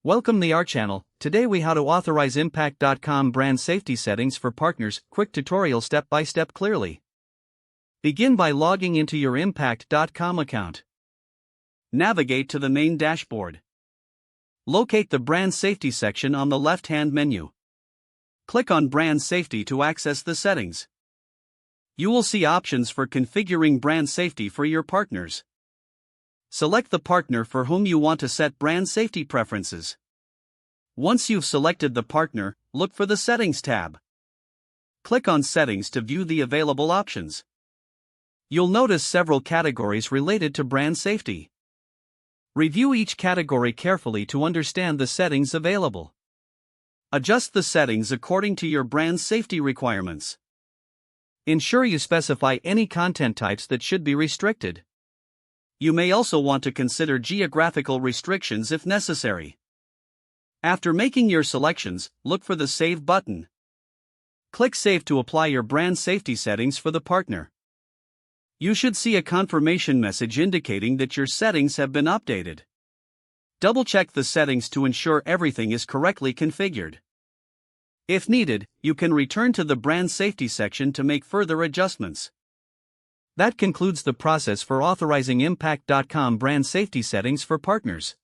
Welcome to our channel. Today we how to authorize impact.com brand safety settings for partners. Quick tutorial step by step clearly. Begin by logging into your impact.com account. Navigate to the main dashboard. Locate the brand safety section on the left-hand menu. Click on brand safety to access the settings. You will see options for configuring brand safety for your partners. Select the partner for whom you want to set brand safety preferences. Once you've selected the partner, look for the Settings tab. Click on Settings to view the available options. You'll notice several categories related to brand safety. Review each category carefully to understand the settings available. Adjust the settings according to your brand safety requirements. Ensure you specify any content types that should be restricted. You may also want to consider geographical restrictions if necessary. After making your selections, look for the Save button. Click Save to apply your brand safety settings for the partner. You should see a confirmation message indicating that your settings have been updated. Double-check the settings to ensure everything is correctly configured. If needed, you can return to the brand safety section to make further adjustments. That concludes the process for authorizing impact.com brand safety settings for partners.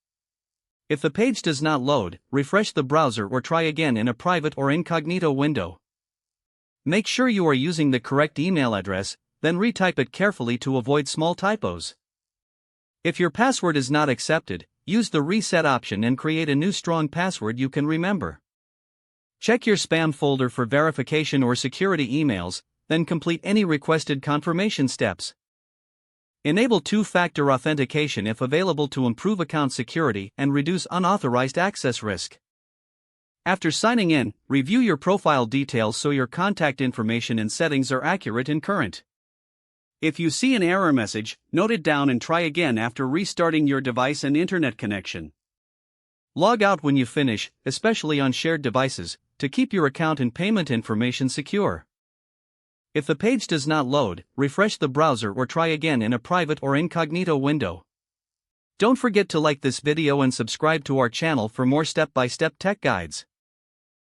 If the page does not load, refresh the browser or try again in a private or incognito window. Make sure you are using the correct email address, then retype it carefully to avoid small typos. If your password is not accepted, use the reset option and create a new strong password you can remember. Check your spam folder for verification or security emails, then complete any requested confirmation steps. Enable two-factor authentication if available to improve account security and reduce unauthorized access risk. After signing in, review your profile details so your contact information and settings are accurate and current. If you see an error message, note it down and try again after restarting your device and internet connection. Log out when you finish, especially on shared devices, to keep your account and payment information secure. If the page does not load, refresh the browser or try again in a private or incognito window. Don't forget to like this video and subscribe to our channel for more step-by-step tech guides.